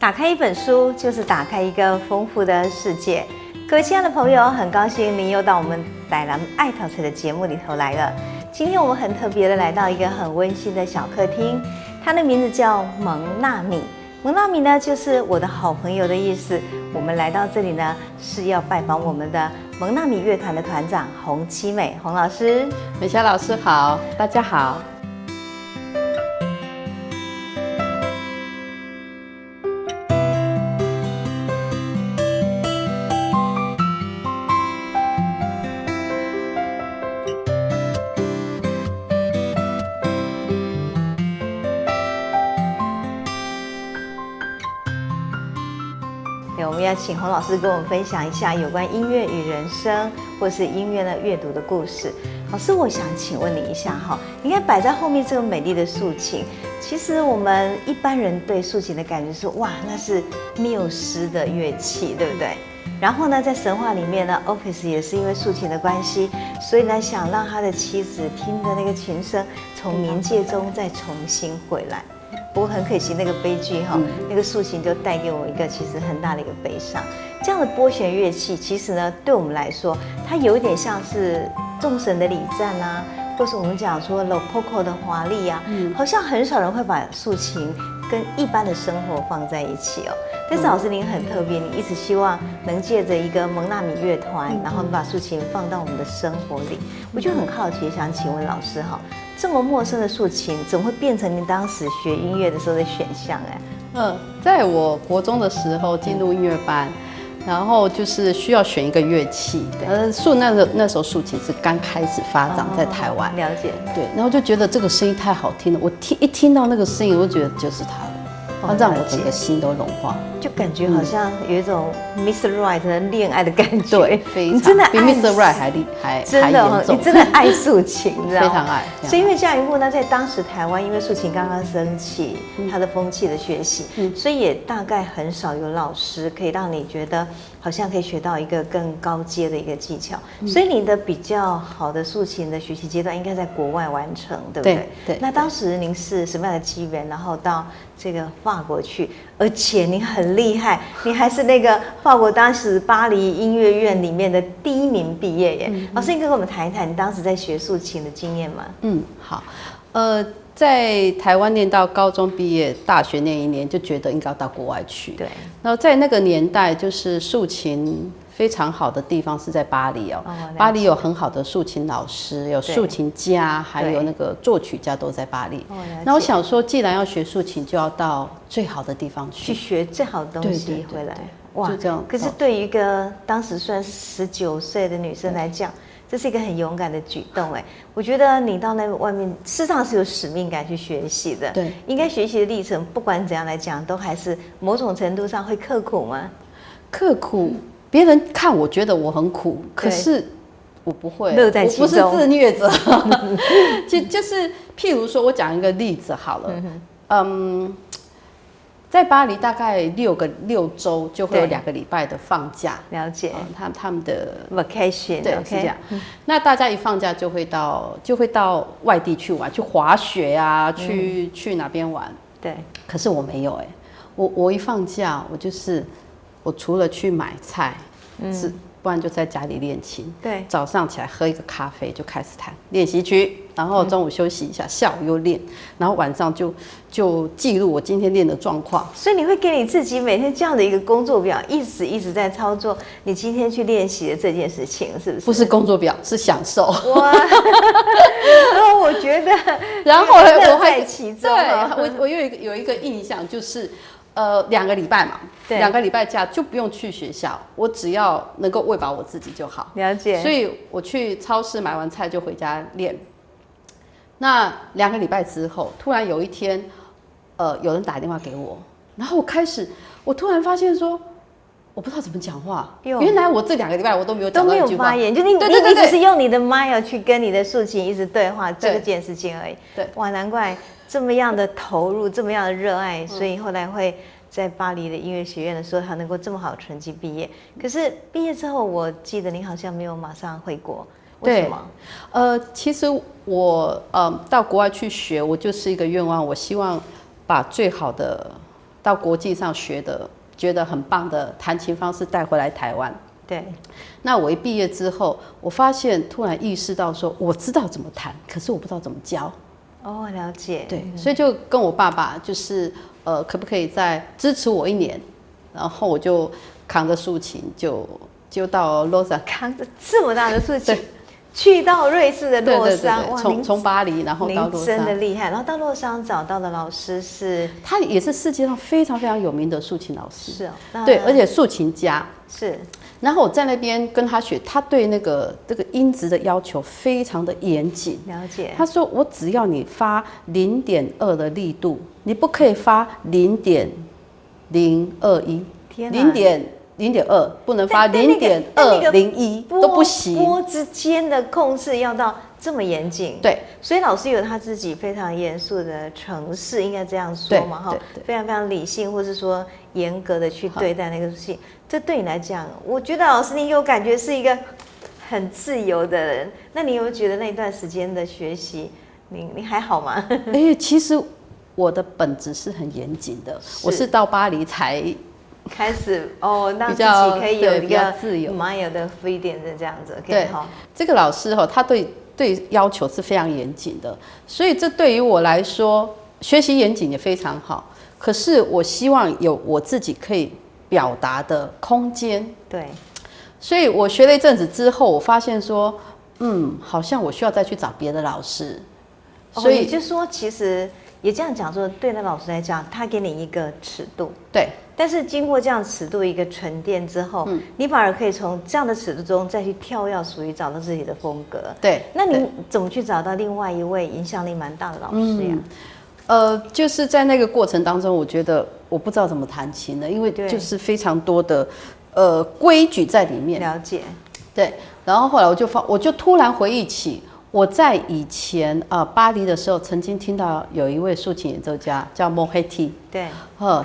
打开一本书，就是打开一个丰富的世界。各位亲爱的朋友，很高兴您又到我们台南爱陶瓷的节目里头来了。今天我们很特别的来到一个很温馨的小客厅，它的名字叫蒙娜米。蒙娜米呢，就是我的好朋友的意思。我们来到这里呢，是要拜访我们的蒙娜米乐团的团长洪七美洪老师。美霞老师好，大家好。我们要请洪老师跟我们分享一下有关音乐与人生，或是音乐的阅读的故事。老师，我想请问你一下哈，你看摆在后面这个美丽的竖琴，其实我们一般人对竖琴的感觉是哇，那是缪斯的乐器，对不对？然后呢，在神话里面呢 ，Orpheus 也是因为竖琴的关系，所以呢，想让他的妻子听的那个琴声从冥界中再重新回来。不过很可惜，那个悲剧哈，那个竖琴就带给我一个其实很大的一个悲伤。这样的拨弦乐器，其实呢，对我们来说，它有一点像是众神的礼赞啊，或是我们讲说 Rococo 的华丽啊，好像很少人会把竖琴跟一般的生活放在一起哦。但是老师您很特别，你一直希望能借着一个蒙娜米乐团，然后把竖琴放到我们的生活里。我就很好奇，想请问老师哈，这么陌生的竖琴，怎么会变成您当时学音乐的时候的选项哎？在我国中的时候进入音乐班，然后就是需要选一个乐器。那时候竖琴是刚开始发展在台湾，了解。对，然后就觉得这个声音太好听了，我一听到那个声音，我就觉得就是它了，它让我整个心都融化。就感觉好像有一种 Mr. Right 的恋爱的感觉，对，非常，你真的比 Mr. Right 还真的，你真的爱竖琴，你知道吗？非常爱。所以因为这样一幕呢，在当时台湾，因为竖琴刚刚升起，它的风气的学习，所以也大概很少有老师可以让你觉得好像可以学到一个更高阶的一个技巧。所以你的比较好的竖琴的学习阶段应该在国外完成，对不对？对。那当时您是什么样的机缘，然后到这个法国去？而且你很厉害，你还是那个法国当时巴黎音乐院里面的第1名毕业耶。老师，你可以跟我们谈一谈你当时在学竖琴的经验吗？好，在台湾念到高中毕业，大学念1年，就觉得应该要到国外去。对。然后在那个年代，就是竖琴非常好的地方是在巴黎哦。巴黎有很好的竖琴老师，有竖琴家，还有那个作曲家都在巴黎。那我想说，既然要学竖琴，就要到最好的地方去学最好的东西回来。哇，就这样。可是对于一个当时算是19岁的女生来讲，这是一个很勇敢的举动哎。我觉得你到那外面，事实上是有使命感去学习的。对，应该学习的历程，不管怎样来讲，都还是某种程度上会刻苦吗？刻苦。别人看我觉得我很苦，可是我不会，乐在其中，我不是自虐者。就是譬如说，我讲一个例子好了，在巴黎大概6周就会有2个礼拜的放假，了解，他们的 vacation 对是这样。那大家一放假就会到外地去玩，去滑雪啊，去哪边玩？对。可是我没有哎，我一放假我除了去买菜，不然就在家里练琴。对，早上起来喝一个咖啡就开始弹练习曲，然后中午休息一下，下午又练，然后晚上就记录我今天练的状况。所以你会给你自己每天这样的一个工作表，一直在操作你今天去练习的这件事情，是不是？不是工作表，是享受。哇！然后我觉得，然后我还在其中。对，我有一个印象就是。2个礼拜嘛，2个礼拜假就不用去学校，我只要能够喂饱我自己就好。了解。所以我去超市买完菜就回家练。那2个礼拜之后，突然有一天，有人打电话给我，然后我突然发现说，我不知道怎么讲话。原来我这2个礼拜我都没有讲到一句话，发言，就你只是用你的麦要去跟你的竖琴一直对话这件事情而已。对。哇，难怪这么样的投入，这么样的热爱，所以后来会在巴黎的音乐学院的时候，他能够这么好的成绩毕业。可是毕业之后，我记得您好像没有马上回国，为什么？其实我到国外去学，我就是一个愿望，我希望把最好的到国际上学的，觉得很棒的弹琴方式带回来台湾。对，那我一毕业之后，我发现突然意识到说，我知道怎么弹，可是我不知道怎么教。哦，了解。对，所以就跟我爸爸就是可不可以再支持我1年，然后我就扛着竖琴就到洛桑，扛着这么大的竖琴。去到瑞士的洛桑，哇！从巴黎，然后到洛桑，真的厉害。然后到洛桑找到的老师是，他也是世界上非常非常有名的竖琴老师，是哦，对，而且竖琴家是。然后我在那边跟他学，他对这个音质的要求非常的严谨。了解。他说我只要你发0.2的力度，你不可以发0.021，0.2不能发0.201都不行。波之间的控制要到这么严谨。对，所以老师有他自己非常严肃的程式，应该这样说嘛哈，非常非常理性，或是说严格的去对待那个事情。这对你来讲，我觉得老师你有感觉是一个很自由的人。那你有没有觉得那一段时间的学习，你还好吗？其实我的本质是很严谨的，我是到巴黎才开始让自己可以有一个自由、蛮有的 freedom 的这样子。对，这个老师他对要求是非常严谨的，所以这对于我来说，学习严谨也非常好。可是我希望有我自己可以表达的空间。对，所以我学了一阵子之后，我发现说，好像我需要再去找别的老师。所以就说，其实也这样讲说，对那老师来讲，他给你一个尺度。对。但是经过这样尺度一个沉淀之后，你反而可以从这样的尺度中再去跳跃，属于找到自己的风格。对，那你怎么去找到另外一位影响力蛮大的老师呀？就是在那个过程当中，我觉得我不知道怎么弹琴了，因为就是非常多的规矩在里面。了解。对，然后后来我就突然回忆起。我在以前巴黎的时候，曾经听到有一位竖琴演奏家叫莫黑蒂，对，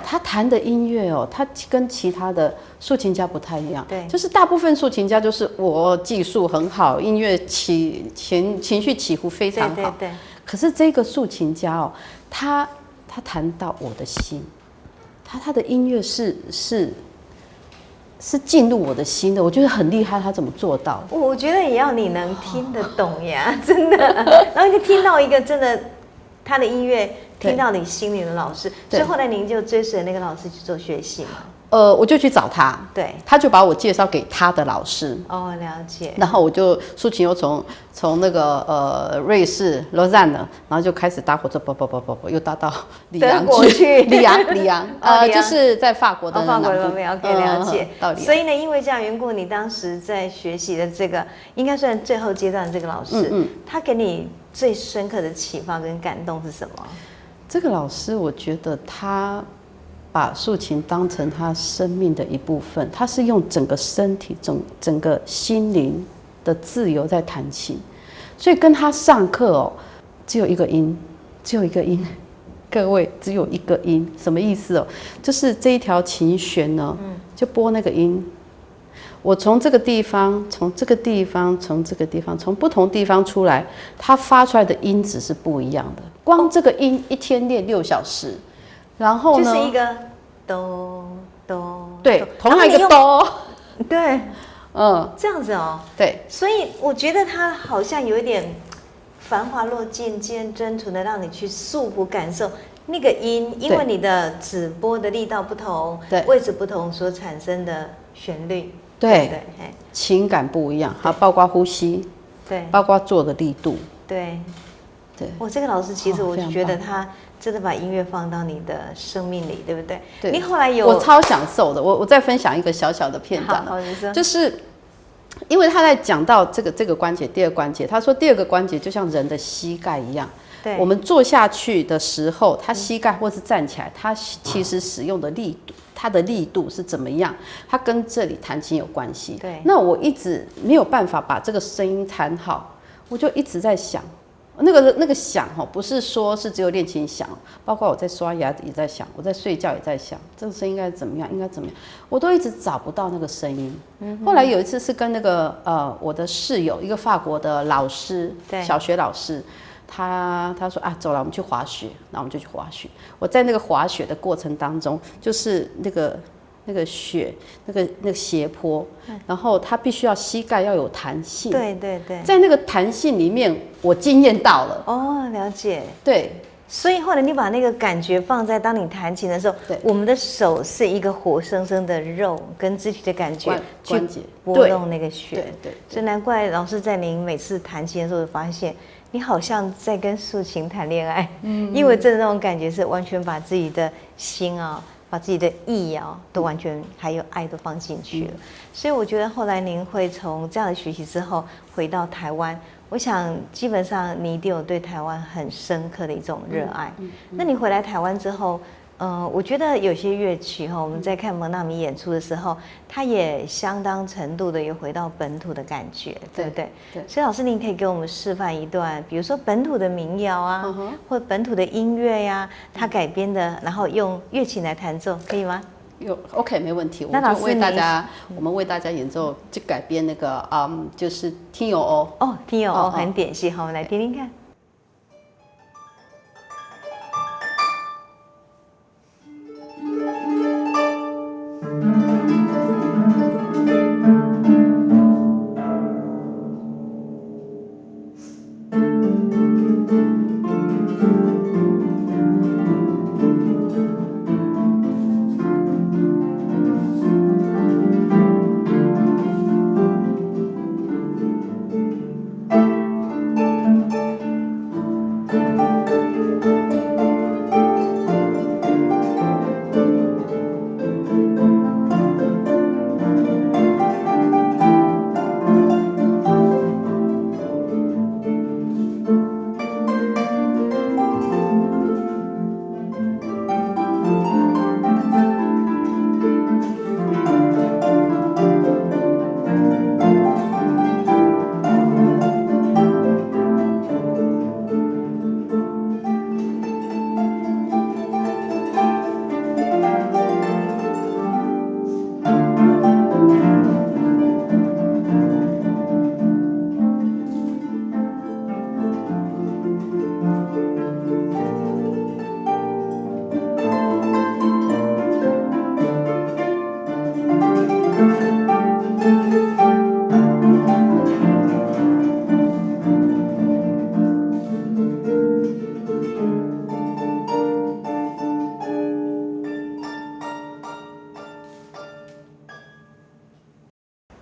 他弹的音乐他跟其他的竖琴家不太一样，对，就是大部分竖琴家就是我技术很好，音乐情绪起伏非常好，对。可是这个竖琴家他弹到我的心，他的音乐是进入我的心的，我觉得很厉害，他怎么做到？我觉得也要你能听得懂呀，真的。然后就听到一个真的他的音乐，听到你心里的老师，所以后来您就追随那个老师去做学习嘛。我就去找他，对，他就把我介绍给他的老师。了解。然后我就竖琴又从那个瑞士洛桑呢，然后就开始搭火车，又搭到里昂去。里昂，就是在法国的南部。了解。到里昂。所以呢，因为这样缘故，你当时在学习的这个，应该算最后阶段的这个老师，他给你最深刻的启发跟感动是什么？这个老师，我觉得他把竖琴当成他生命的一部分，他是用整个身体、整个心灵的自由在弹琴，所以跟他上课只有一个音，各位只有一个音，什么意思就是这一条琴弦呢，就拨那个音。我从这个地方，从不同地方出来，它发出来的音质是不一样的。光这个音一天练6小时。然后呢？就是一个哆哆，对，同样一个哆，对，这样子对，所以我觉得它好像有一点繁华落尽，间真纯的让你去束缚感受那个音，因为你的指拨的力道不同，对，位置不同所产生的旋律，对，情感不一样，还包括呼吸，对，包括做的力度，对。我这个老师其实我觉得他真的把音乐放到你的生命里，对不对？对。你后来有我超享受的，我再分享一个小小的片段，就是因为他在讲到这个关节，第二关节，他说第二个关节就像人的膝盖一样，对，我们坐下去的时候，他膝盖或是站起来，他其实使用的力度，它的力度是怎么样，它跟这里弹琴有关系。对。那我一直没有办法把这个声音弹好，我就一直在想。那个想不是说是只有练琴想，包括我在刷牙也在想，我在睡觉也在想，这个声音应该怎么样，我都一直找不到那个声音。后来有一次是跟那个我的室友，一个法国的老师，小学老师，他说啊，走了，我们去滑雪，然后我们就去滑雪。我在那个滑雪的过程当中，就是那个雪，那个斜坡，然后它必须要膝盖要有弹性。对对对，在那个弹性里面，我惊艳到了。哦，了解。对，所以后来你把那个感觉放在当你弹琴的时候，我们的手是一个活生生的肉跟肢体的感觉去拨动那个弦。对，所以难怪老师在您每次弹琴的时候，发现你好像在跟竖琴谈恋爱，因为真的那种感觉是完全把自己的心啊，把自己的意啊，都完全还有爱都放进去了。所以我觉得后来您会从这样的学习之后回到台湾。我想，基本上你一定有对台湾很深刻的一种热爱。那你回来台湾之后，我觉得有些乐曲哈，我们在看蒙娜米演出的时候，它也相当程度的有回到本土的感觉，对不对？对。所以老师，您可以给我们示范一段，比如说本土的民谣啊，或本土的音乐呀，它改编的，然后用乐器来弹奏，可以吗？有 OK 没问题，我们就为大家，我们为大家演奏，就改编那个就是听友哦，哦，听友哦，很典型，好，我们来听听看。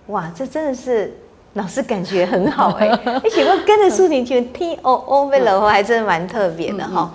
哇，这真的是老师感觉很好哎！而且我跟着竖琴去听哦贝了，还真的蛮特别的哈。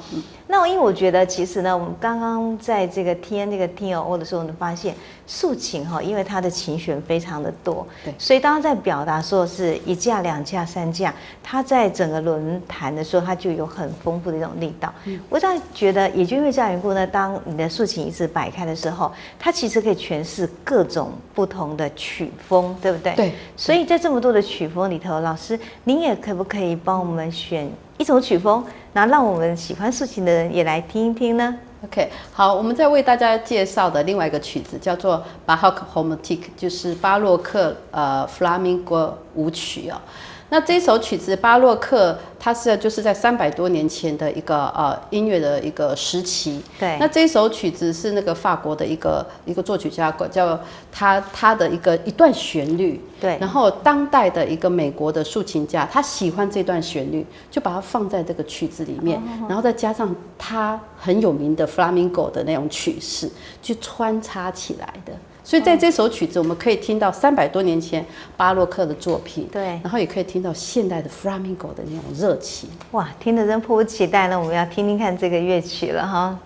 那因为我觉得其实呢，我们刚刚在这个听这个听哦的时候，我们发现竖琴哈，因为它的琴弦非常的多，对，所以当它在表达说是一架、两架、三架，它在整个轮弹的时候，它就有很丰富的一种力道。我这样觉得，也就因为这样缘故呢，当你的竖琴一直摆开的时候，它其实可以诠释各种不同的曲风，对不对？对。所以在这么多的曲风里头，老师您也可不可以帮我们选一种曲风，然后让我们喜欢竖琴的人也来听一听呢？ OK， 好，我们再为大家介绍的另外一个曲子叫做 Baroque Romantique， 就是巴洛克Flamingo 舞曲哦。那这首曲子巴洛克，它就是在300多年前的一个音乐的一个时期。对。那这首曲子是那个法国的一个作曲家叫他的一段旋律。对。然后当代的一个美国的竖琴家，他喜欢这段旋律，就把它放在这个曲子里面，然后再加上他很有名的 Flamingo 的那种曲式，就穿插起来的。所以在这首曲子，我们可以听到300多年前巴洛克的作品，对，然后也可以听到现代的 Flamingo 的那种热情。哇，听得真迫不及待了，我们要听听看这个乐曲了哈。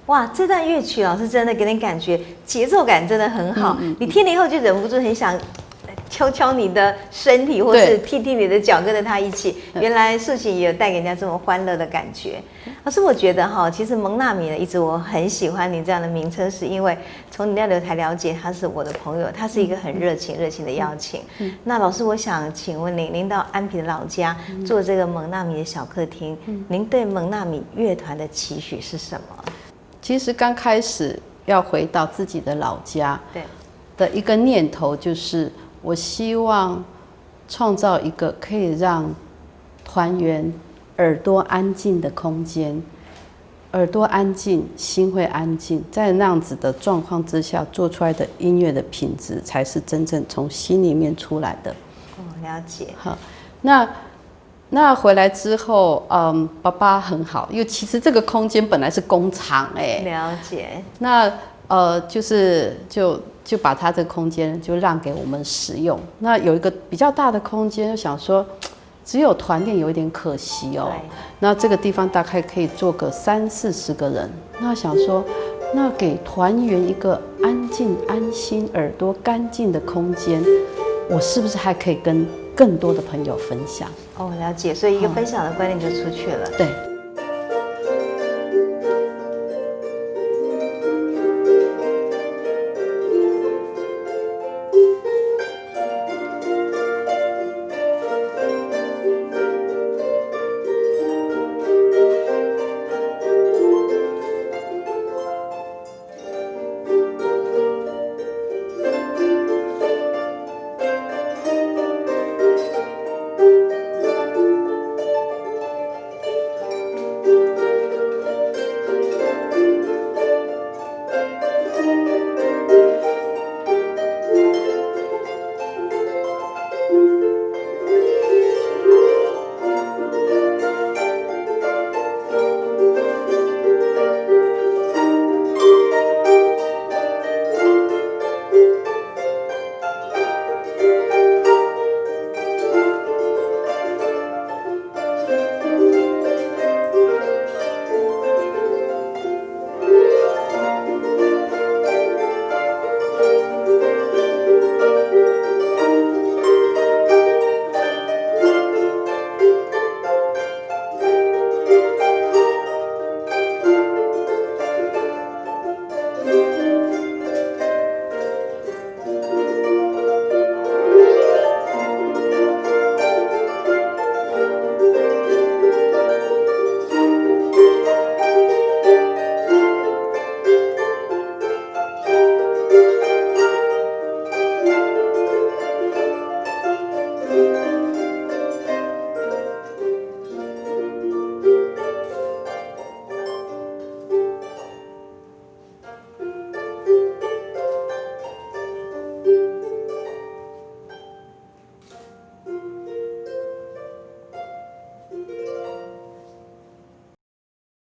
哇，这段乐曲老师真的给你感觉节奏感真的很好，你听了以后就忍不住很想敲敲你的身体，或是踢踢你的脚，跟着他一起。原来竖琴也有带给人家这么欢乐的感觉。老师，我觉得哈，其实蒙娜米呢，一直我很喜欢你这样的名称，是因为从你那里才了解他是我的朋友，他是一个很热情的邀请。那老师，我想请问您，您到安平的老家做这个蒙娜米的小客厅，您对蒙娜米乐团的期许是什么？其实刚开始要回到自己的老家，对的一个念头就是，我希望创造一个可以让团员耳朵安静的空间，耳朵安静，心会安静，在那样子的状况之下做出来的音乐的品质，才是真正从心里面出来的。哦，了解。好，那回来之后，爸爸很好，因为其实这个空间本来是工厂，了解。那就把他这个空间就让给我们使用。那有一个比较大的空间，就想说，只有团练有一点可惜哦。那这个地方大概可以坐个30-40个人。那想说，那给团员一个安静、安心、耳朵干净的空间，我是不是还可以跟更多的朋友分享？哦，了解。所以一个分享的观念就出去了。对。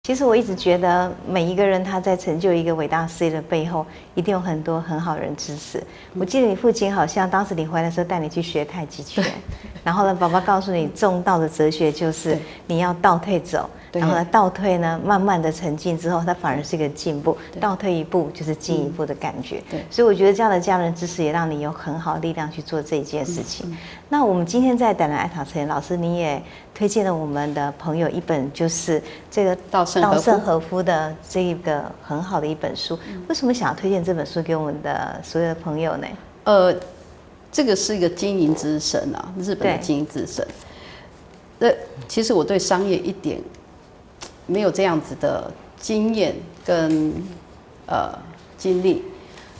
其实我一直觉得，每一个人他在成就一个伟大事业的背后，一定有很多很好人支持。我记得你父亲好像当时你回来的时候带你去学太极拳，然后呢，爸爸告诉你，重道的哲学就是你要倒退走，然后呢倒退呢，慢慢的沉浸之后，它反而是一个进步，倒退一步就是进一步的感觉。对，所以我觉得这样的家人支持也让你有很好的力量去做这一件事情。那我们今天在胆人爱讨陈老师，你也推荐了我们的朋友一本，就是这个稻盛和夫的这一个很好的一本书。为什么想要推荐这本书给我们的所有的朋友呢？这个是一个经营之神啊，日本的经营之神。其实我对商业一点没有这样子的经验跟经历。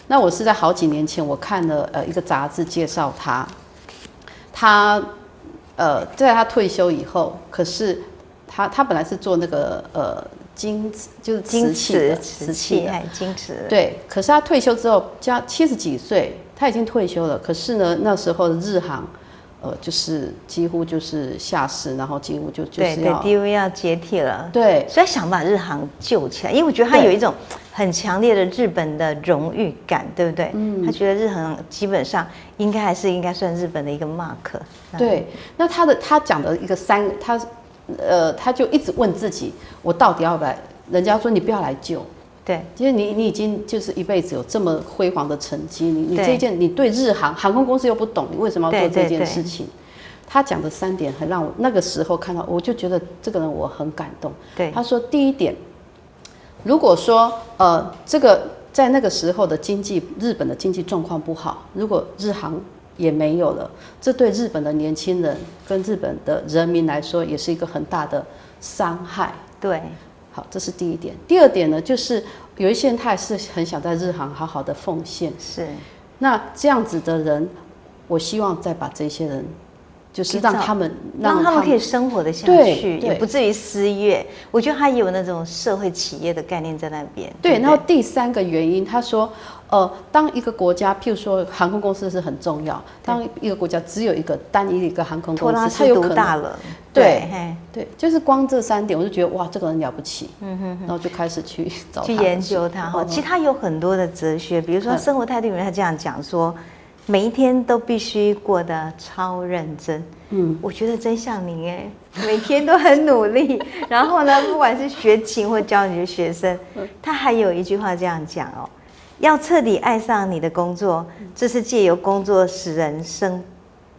那我是在好几年前，我看了一个杂志介绍他在他退休以后，可是他本来是做那个就是瓷器的，金瓷。对，可是他退休之后，70几岁，他已经退休了。可是呢，那时候的日航，就是几乎就是下市，然后几乎就是要DV 要解体了。对，所以想把日航救起来，因为我觉得他有一种很强烈的日本的荣誉感，对不对？他觉得日航基本上应该算日本的一个 mark。对，那他讲的一个他就一直问自己，我到底要不要来？人家说你不要来救，对，因为你已经就是一辈子有这么辉煌的成绩，你这件你对日航空公司又不懂，你为什么要做这件事情？他讲的3点很让我那个时候看到，我就觉得这个人我很感动。对，他说第一点，如果说这个在那个时候的日本的经济状况不好，如果日航也没有了，这对日本的年轻人跟日本的人民来说也是一个很大的伤害。对，好，这是第一点。第二点呢，就是有一些人他也是很想在日航好好的奉献。是，那这样子的人，我希望再把这些人，就是让他们可以生活的下去，也不至于失业。我觉得他也有那种社会企业的概念在那边。对，然后第3个原因，他说，当一个国家，譬如说航空公司是很重要，当一个国家只有单一个航空公司，它有可能大了。对，就是光这3点，我就觉得哇，这个人了不起。然后就开始去研究他哈。其实他有很多的哲学，比如说生活态度里面，他这样讲说，每一天都必须过得超认真。我觉得真像您哎，每天都很努力。然后呢，不管是学琴或教你的学生，他还有一句话这样讲哦：要彻底爱上你的工作，这是借由工作使人生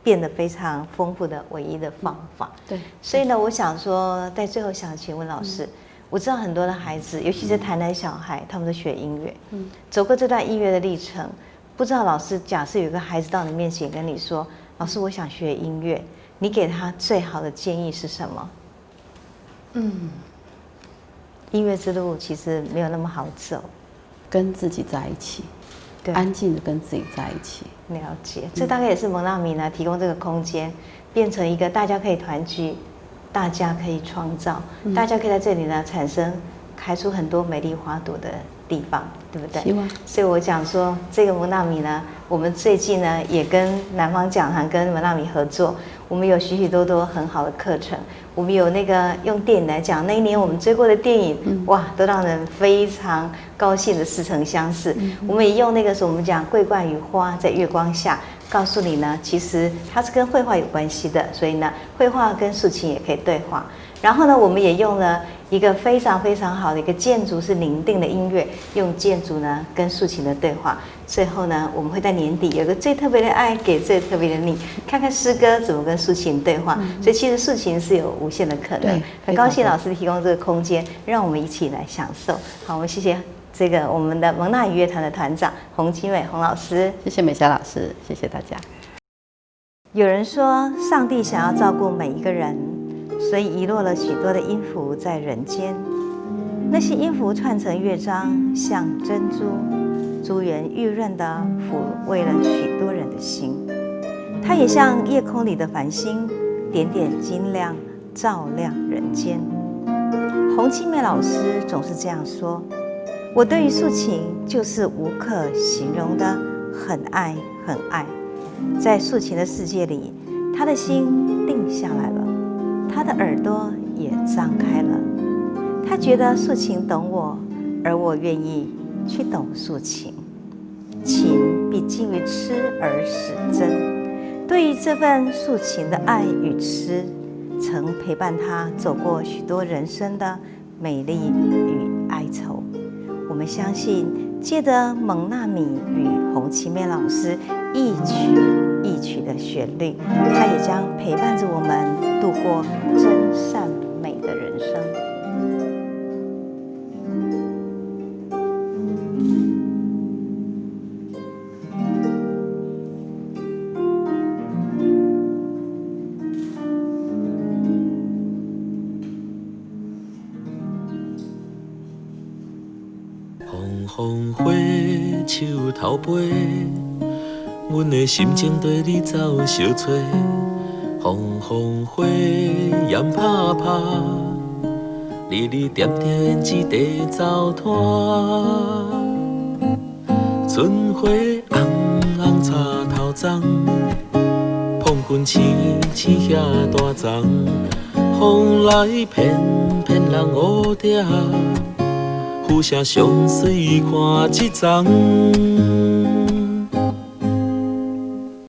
变得非常丰富的唯一的方法。对，所以呢，我想说，在最后想请问老师，我知道很多的孩子，尤其是台南小孩，他们都学音乐，走过这段音乐的历程，不知道老师，假设有个孩子到你面前跟你说，老师，我想学音乐，你给他最好的建议是什么？音乐之路其实没有那么好走，跟自己在一起，安静的跟自己在一起。了解，这大概也是蒙娜米呢提供这个空间，变成一个大家可以团聚，大家可以创造，大家可以在这里呢开出很多美丽花朵的地方，对不对？希望。所以我讲说，这个蒙娜米呢，我们最近呢也跟南方讲堂跟蒙娜米合作，我们有许许多多很好的课程。我们有那个用电影来讲，那一年我们追过的电影，哇，都让人非常高兴的似曾相识。我们也用那个我们讲桂冠与花在月光下，告诉你呢，其实它是跟绘画有关系的，所以呢，绘画跟竖琴也可以对话。然后呢，我们也用了一个非常非常好的一个建筑是宁静的音乐，用建筑呢跟竖琴的对话。最后呢，我们会在年底有个最特别的爱给最特别的你，看看诗歌怎么跟竖琴对话。所以其实竖琴是有无限的可能。很高兴老师提供这个空间，让我们一起来享受。好，我们谢谢这个我们的蒙娜语乐团的团长洪金美洪老师，谢谢美霞老师，谢谢大家。有人说，上帝想要照顾每一个人，所以遗落了许多的音符在人间。那些音符串成乐章，像珍珠，珠圆玉润地抚慰了许多人的心。它也像夜空里的繁星，点点晶亮，照亮人间。洪金美老师总是这样说：我对于竖琴就是无可形容的很爱很爱。在竖琴的世界里，他的心定下来了，他的耳朵也张开了。他觉得竖琴懂我，而我愿意去懂竖琴。情必近于痴而始真。对于这份竖琴的爱与痴，曾陪伴他走过许多人生的美丽与哀愁。我们相信，借着蒙娜米与洪七妹老师一曲一曲的旋律，它也将陪伴着我们度过真善美的人生。风花树头飞，阮的心情对你走相找。风花烟拍拍，日日点点一地走拖。春花红红插头丛，碰棍青青遐大丛。风来片片人乌蝶。浮城上水看一丛。